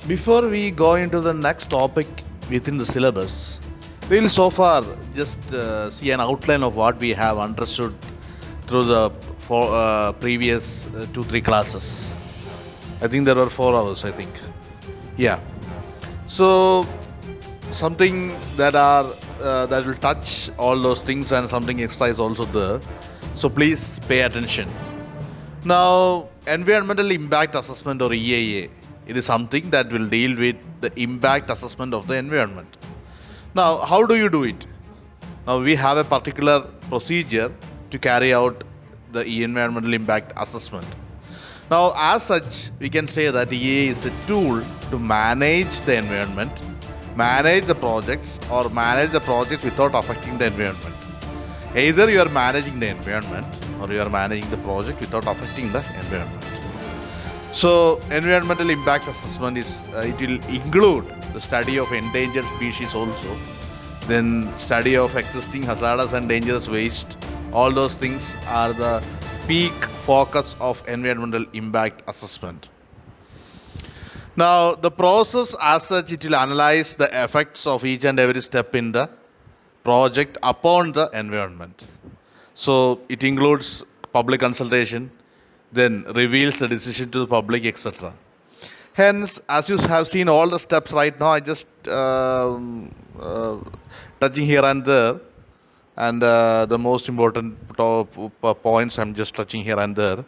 Before we go into the next topic within the syllabus, we'll so far just see an outline of what we have understood through the previous 2-3 classes. I think there were 4 hours, I think. Yeah. So something that will touch all those things and something extra is also there. So please pay attention. Now, environmental impact assessment or EIA, it is something that will deal with the impact assessment of the environment. Now, how do you do it? Now, we have a particular procedure to carry out the environmental impact assessment. Now, as such, we can say that EIA is a tool to manage the environment, manage the projects, or manage the project without affecting the environment. Either you are managing the environment or you are managing the project without affecting the environment. So, environmental impact assessment it will include the study of endangered species also, then study of existing hazardous and dangerous waste. All those things are the peak focus of environmental impact assessment. Now, the process as such, it will analyze the effects of each and every step in the project upon the environment. So, it includes public consultation, then reveals the decision to the public, etc. Hence, as you have seen all the steps right now, I just touching here and there, and the most important points I'm just touching here and there.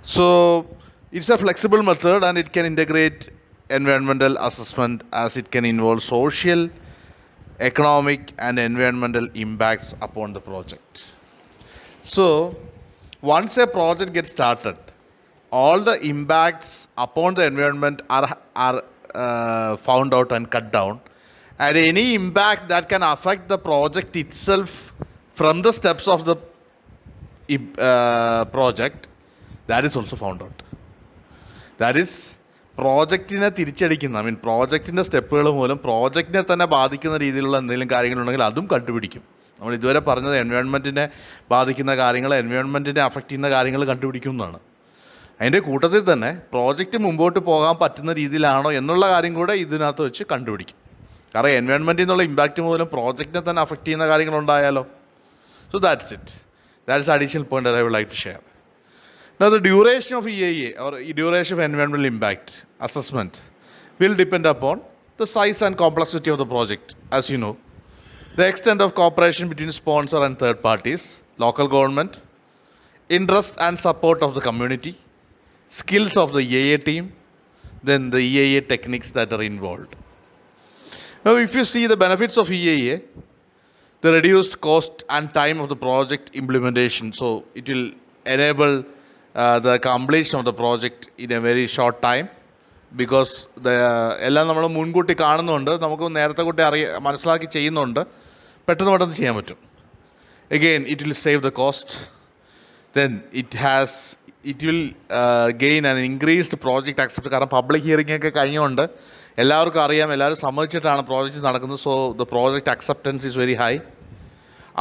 So, it's a flexible method and it can integrate environmental assessment as it can involve social, economic and environmental impacts upon the project. So, once a project gets started, all the impacts upon the environment are found out and cut down, and any impact that can affect the project itself from the steps of the project, that is also found out. That is പ്രോജക്റ്റിനെ തിരിച്ചടിക്കുന്ന പ്രോജക്റ്റിൻ്റെ സ്റ്റെപ്പുകൾ മൂലം പ്രോജക്റ്റിനെ തന്നെ ബാധിക്കുന്ന രീതിയിലുള്ള എന്തെങ്കിലും കാര്യങ്ങളുണ്ടെങ്കിൽ അതും കണ്ടുപിടിക്കും. നമ്മൾ ഇതുവരെ പറഞ്ഞത് എൻവയോൺമെൻറ്റിനെ ബാധിക്കുന്ന കാര്യങ്ങൾ, എൻവയോൺമെൻറ്റിനെ അഫക്റ്റ് ചെയ്യുന്ന കാര്യങ്ങൾ കണ്ടുപിടിക്കും എന്നാണ്. അതിൻ്റെ കൂട്ടത്തിൽ തന്നെ പ്രോജക്റ്റ് മുമ്പോട്ട് പോകാൻ പറ്റുന്ന രീതിയിലാണോ എന്നുള്ള കാര്യം കൂടെ ഇതിനകത്ത് വെച്ച് കണ്ടുപിടിക്കും. കാരണം എൻവയോൺമെൻറ്റിൽ നിന്നുള്ള ഇമ്പാക്റ്റ് മൂലം പ്രോജക്റ്റിനെ തന്നെ അഫക്റ്റ് ചെയ്യുന്ന കാര്യങ്ങളുണ്ടായാലോ. So that's it. That's the additional point that I would like to share. Now, the duration of EIA or duration of environmental impact assessment will depend upon the size and complexity of the project, as you know, the extent of cooperation between sponsor and third parties, local government, interest and support of the community, skills of the EIA team, then the EIA techniques that are involved. Now, if you see the benefits of EIA, the reduced cost and time of the project implementation. So, it will enable the completion of the project in a very short time, because എല്ലാം നമ്മൾ മുൻകൂട്ടി കാണുന്നുണ്ട്, നമുക്ക് നേരത്തെ കൂട്ടി മനസ്സിലാക്കി ചെയ്യുന്നുണ്ട്, പെട്ടെന്ന് ചെയ്യാൻ പറ്റും. Again, it will save the cost. Then it will gain an increased project acceptance. കാരണം പബ്ലിക് ഹിയറിംഗ് ഒക്കെ കഴിഞ്ഞുകൊണ്ട് എല്ലാവർക്കും അറിയാം, എല്ലാവരും സമ്മതിച്ചിട്ടാണ് പ്രോജക്റ്റ് നടക്കുന്നത്. So the project acceptance is very high.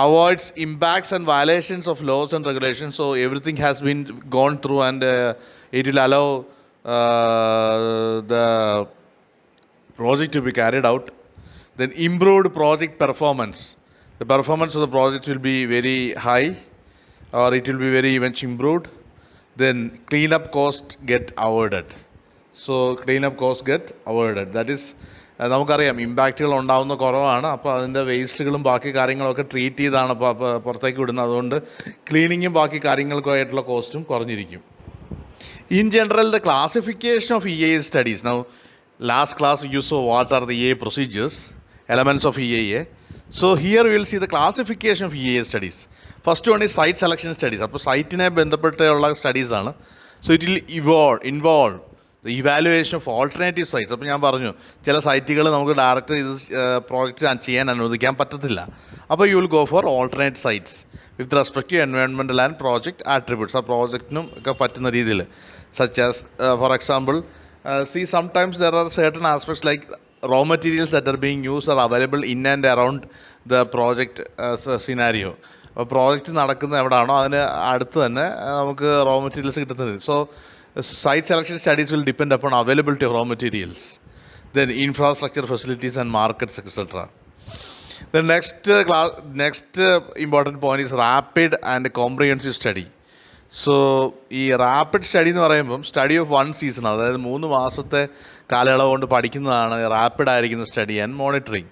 Avoids impacts and violations of laws and regulations. So everything has been gone through, and it will allow the project to be carried out. Then improved project performance. The performance of the project will be very high, or it will be very much improved. Then cleanup costs get avoided. So cleanup costs get avoided. That is, നമുക്കറിയാം ഇമ്പാക്റ്റുകൾ ഉണ്ടാകുന്ന കുറവാണ്. അപ്പോൾ അതിൻ്റെ വേസ്റ്റുകളും ബാക്കി കാര്യങ്ങളൊക്കെ treat ചെയ്താണ് പുറത്തേക്ക് വിടുന്നത്. അതുകൊണ്ട് ക്ലീനിങ്ങും ബാക്കി കാര്യങ്ങൾക്കായിട്ടുള്ള കോസ്റ്റും കുറഞ്ഞിരിക്കും. In general, the classification of EIA studies. Now last class you saw what are the EIA procedures, elements of EIA. So here will see the classification of EIA studies. First one is site selection studies. അപ്പോൾ സൈറ്റിനെ ബന്ധപ്പെട്ടുള്ള സ്റ്റഡീസാണ്. So it will involve the evaluation of alternative sites. അപ്പോൾ ഞാൻ പറഞ്ഞു, ചില സൈറ്റുകൾ നമുക്ക് ഡയറക്റ്റ് ഇത് പ്രോജക്റ്റ് ചെയ്യാൻ അനുവദിക്കാൻ പറ്റത്തില്ല. അപ്പോൾ you will go for alternate sites with respect to environmental and project attributes. ആ പ്രോജക്റ്റിനും ഒക്കെ പറ്റുന്ന രീതിയിൽ, such as for example, see sometimes there are certain aspects like raw materials that are being used are available in and around the project scenario. അപ്പോൾ project നടക്കുന്ന എവിടെയാണോ അതിന് അടുത്ത് തന്നെ നമുക്ക് റോ മെറ്റീരിയൽസ് കിട്ടുന്നത്. So site selection studies will depend upon availability of raw materials. then infrastructure, facilities and markets, etc. The next important point is rapid and comprehensive study. So ഈ rapid study എന്ന് പറയുമ്പം study of 1 season, അതായത് 3 മാസത്തെ കാലയളവ് കൊണ്ട് പഠിക്കുന്നതാണ് rapid ആയിരിക്കുന്ന study and monitoring.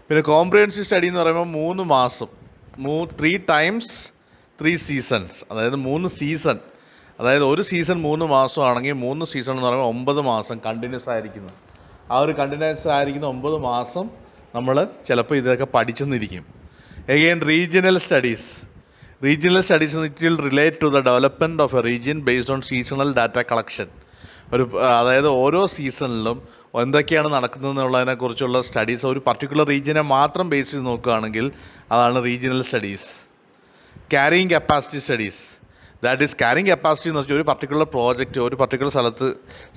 പിന്നെ കോംപ്രിഹെൻസീവ് സ്റ്റഡി എന്ന് പറയുമ്പോൾ 3 മാസം 3 times 3 സീസൺസ്, അതായത് 3 സീസൺ, അതായത് ഒരു സീസൺ 3 മാസമാണെങ്കിൽ 3 സീസൺ എന്ന് പറയുമ്പോൾ 9 മാസം കണ്ടിന്യൂസ് ആയിരിക്കുന്നു. ആ ഒരു കണ്ടിന്യൂസ് ആയിരിക്കുന്ന 9 മാസം നമ്മൾ ചിലപ്പോൾ ഇതൊക്കെ പഠിച്ചെന്നിരിക്കും. Again regional studies. Regional studies, it will relate to the development of a region based on seasonal data collection. അതായത് ഓരോ സീസണിലും എന്തൊക്കെയാണ് നടക്കുന്നതെന്നുള്ളതിനെക്കുറിച്ചുള്ള സ്റ്റഡീസ് ഒരു പർട്ടിക്കുലർ റീജിയനെ മാത്രം ബേസ് ചെയ്ത് നോക്കുകയാണെങ്കിൽ അതാണ് regional studies. Carrying capacity studies, that is carrying capacity എന്ന് വെച്ചാൽ ഒരു പർട്ടിക്കുലർ പ്രോജക്റ്റ് ഒരു പർട്ടിക്കുലർ സ്ഥലത്ത്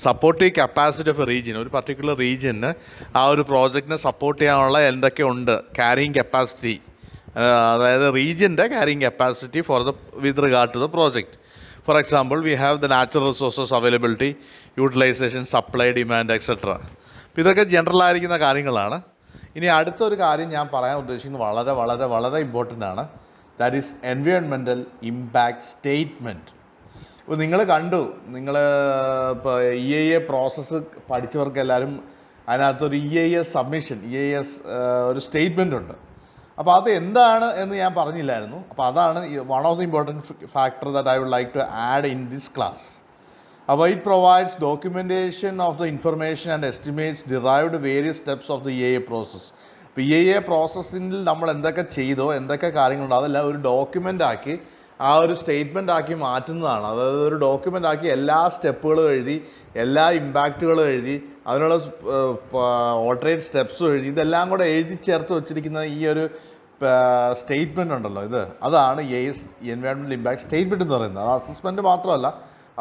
supportive capacity of A region, ഒരു പർട്ടിക്കുലർ റീജിയന് ആ ഒരു പ്രോജക്റ്റിനെ സപ്പോർട്ട് ചെയ്യാനുള്ള എന്തൊക്കെ ഉണ്ട് ക്യാരിയിങ് കപ്പാസിറ്റി, അതായത് റീജിയൻ്റെ carrying capacity with regard to the project. For example we have the natural resources availability, utilization, supply, demand, etcetera. അപ്പോൾ ഇതൊക്കെ ജനറൽ ആയിരിക്കുന്ന കാര്യങ്ങളാണ്. ഇനി അടുത്തൊരു കാര്യം ഞാൻ പറയാൻ ഉദ്ദേശിക്കുന്നത് വളരെ വളരെ വളരെ ഇമ്പോർട്ടൻ്റ് ആണ്. That is environmental impact statement. ഇപ്പോൾ നിങ്ങൾ കണ്ടു, നിങ്ങൾ ഇപ്പോൾ EIA പ്രോസസ്സ് പഠിച്ചവർക്ക് എല്ലാവരും അതിനകത്തൊരു EIS സബ്മിഷൻ, EIS ഒരു സ്റ്റേറ്റ്മെൻ്റ് ഉണ്ട്. അപ്പോൾ അത് എന്താണ് എന്ന് ഞാൻ പറഞ്ഞില്ലായിരുന്നു. അപ്പോൾ അതാണ് one of the important factor that I would like to add in this class. അപ്പോൾ it provides documentation of the information and estimates derived various steps of the EIA process. ഇപ്പോൾ EIA പ്രോസസ്സിൽ നമ്മൾ എന്തൊക്കെ ചെയ്തോ എന്തൊക്കെ കാര്യങ്ങളുണ്ടോ അതെല്ലാം ഒരു ഡോക്യുമെൻ്റ് ആക്കി ആ ഒരു സ്റ്റേറ്റ്മെൻ്റ് ആക്കി മാറ്റുന്നതാണ്. അതായത് ഒരു ഡോക്യുമെൻ്റ് ആക്കി എല്ലാ സ്റ്റെപ്പുകളും എഴുതി എല്ലാ ഇമ്പാക്റ്റുകളും എഴുതി അതിനുള്ള ഓൾട്ടറേറ്റ് സ്റ്റെപ്സും എഴുതി ഇതെല്ലാം കൂടെ എഴുതി ചേർത്ത് വെച്ചിരിക്കുന്ന ഈ ഒരു സ്റ്റേറ്റ്മെൻ്റ് ഉണ്ടല്ലോ, അതാണ് EIS എൻവയോൺമെൻറ്റൽ ഇമ്പാക്ട് സ്റ്റേറ്റ്മെൻറ്റ് എന്ന് പറയുന്നത്. അത്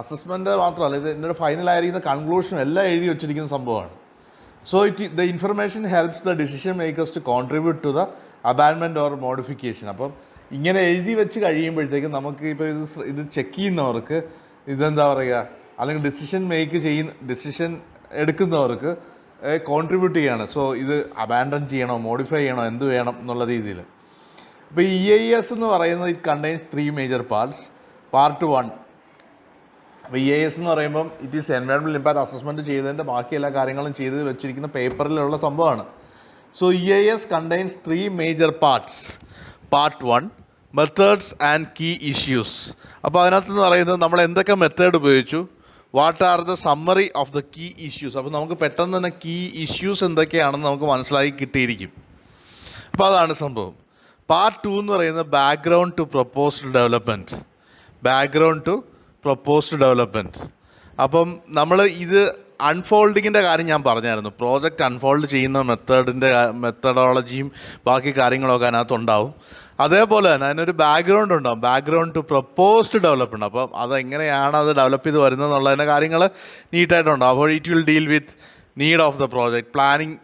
അസസ്മെൻറ്റ് മാത്രമല്ല ഇത് ഇതിൻ്റെ ഫൈനലായിരിക്കുന്ന കൺക്ലൂഷനും എല്ലാം എഴുതി വെച്ചിരിക്കുന്ന സംഭവമാണ്. So the information helps the decision makers to contribute to the abandonment or modification. അപ്പം ഇങ്ങനെ എഴുതി വെച്ച് കഴിയുമ്പോഴത്തേക്കും നമുക്ക് ഇപ്പോൾ ഇത് ചെക്ക് ചെയ്യുന്നവർക്ക് ഇതെന്താ പറയുക, അല്ലെങ്കിൽ ഡിസിഷൻ എടുക്കുന്നവർക്ക് കോൺട്രിബ്യൂട്ട് ചെയ്യാണ്. സോ ഇത് അബാൻഡൻ ചെയ്യണോ മോഡിഫൈ ചെയ്യണോ എന്ത് വേണം എന്നുള്ള രീതിയിൽ. ഇപ്പോൾ EIS എന്ന് പറയുന്നത് it contains 3 major parts. Part 1, അപ്പോൾ EIS എന്ന് പറയുമ്പം it is environmental impact assessment ചെയ്തതിൻ്റെ ബാക്കി എല്ലാ കാര്യങ്ങളും ചെയ്ത് വെച്ചിരിക്കുന്ന പേപ്പറിലുള്ള സംഭവമാണ്. So EIS contains 3 major parts. Part 1, methods and key issues. അപ്പോൾ അതിനകത്ത് പറയുന്നത് നമ്മൾ എന്തൊക്കെ മെത്തേഡ് ഉപയോഗിച്ചു, what are the summary of the key issues. അപ്പോൾ നമുക്ക് പെട്ടെന്ന് തന്നെ കീ ഇഷ്യൂസ് എന്തൊക്കെയാണെന്ന് നമുക്ക് മനസ്സിലാക്കി കിട്ടിയിരിക്കും. അപ്പോൾ അതാണ് സംഭവം. പാർട്ട് 2 എന്ന് പറയുന്നത് ബാക്ക്ഗ്രൗണ്ട് ടു പ്രൊപ്പോസ്ഡ് ഡെവലപ്മെൻറ്റ്. അപ്പം നമ്മൾ ഇത് അൺഫോൾഡിങ്ങിൻ്റെ കാര്യം ഞാൻ പറഞ്ഞായിരുന്നു. പ്രോജക്റ്റ് അൺഫോൾഡ് ചെയ്യുന്ന മെത്തഡോളജിയും ബാക്കി കാര്യങ്ങളൊക്കെ അതിനകത്തുണ്ടാവും. അതേപോലെ തന്നെ അതിനൊരു ബാക്ക്ഗ്രൗണ്ട് ഉണ്ടാവും, ബാക്ക്ഗ്രൗണ്ട് ടു പ്രൊപ്പോസ്ഡ് ഡെവലപ്മെൻറ്റ്. അപ്പം അതെങ്ങനെയാണ് അത് ഡെവലപ്പ് ചെയ്ത് വരുന്നത് എന്നുള്ളതിൻ്റെ കാര്യങ്ങൾ നീറ്റായിട്ടുണ്ടാവും. അപ്പോൾ it will deal with need of the project, planning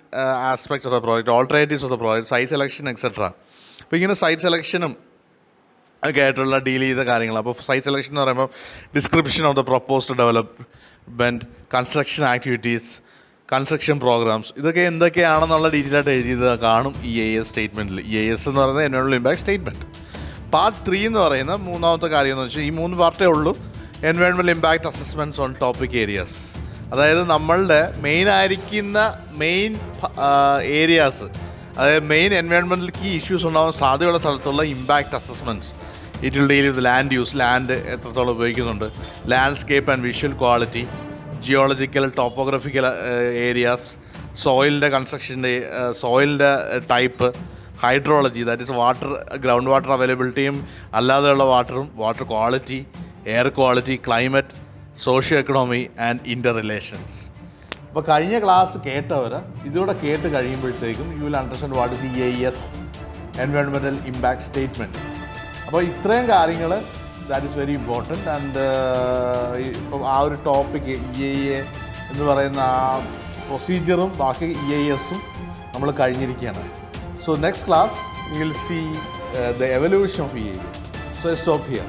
aspects of the project, alternatives of the project, site selection etcetera. അപ്പോൾ ഇങ്ങനെ സൈറ്റ് സെലക്ഷനും ഒക്കെ ആയിട്ടുള്ള ഡീൽ ചെയ്ത കാര്യങ്ങൾ. അപ്പോൾ സൈറ്റ് സെലക്ഷൻ എന്ന് പറയുമ്പോൾ description of the proposed development, construction activities, construction programmes, ഇതൊക്കെ എന്തൊക്കെയാണെന്നുള്ള ഡീറ്റെയിൽ ആയിട്ട് എഴുതിയത് കാണും EIS സ്റ്റേറ്റ്മെൻറ്റിൽ. EIS എന്ന് പറയുന്നത് എൻവയോൺമെൻറ്റൽ ഇമ്പാക്ട് സ്റ്റേറ്റ്മെൻറ്റ്. പാർട്ട് 3 എന്ന് പറയുന്ന മൂന്നാമത്തെ കാര്യം എന്ന് വെച്ചാൽ ഈ 3 പാർട്ടേ ഉള്ളൂ. Environmental impact assessments on topic areas, അതായത് നമ്മളുടെ മെയിൻ ഏരിയാസ്, അതായത് മെയിൻ എൻവയോൺമെൻറ്റൽ കീ ഇഷ്യൂസ് ഉണ്ടാകാൻ സാധ്യതയുള്ള സ്ഥലത്തുള്ള impact assessments. It will deal with land use, land എത്രത്തോളം ഉപയോഗിക്കുന്നുണ്ട്, landscape and visual quality, geological topographical areas, സോയിലിൻ്റെ കൺസ്ട്രക്ഷൻ്റെ സോയിലിൻ്റെ type, hydrology that is water, ground water അവൈലബിലിറ്റിയും അല്ലാതെയുള്ള water quality, air quality, climate, socio economy and inter relations. അപ്പോൾ കഴിഞ്ഞ class കേട്ടവർ ഇതുകൂടെ കേട്ട് കഴിയുമ്പോഴത്തേക്കും you will understand what is EIS environmental impact statement. അപ്പോൾ ഇത്രയും കാര്യങ്ങൾ that is very important. And ഇപ്പം ആ ഒരു ടോപ്പിക്ക് EIA എന്ന് പറയുന്ന ആ പ്രൊസീജിയറും ബാക്കി EISഉം നമ്മൾ കഴിഞ്ഞിരിക്കുകയാണ്. So next class you will see the evolution of EIA. So I stop here.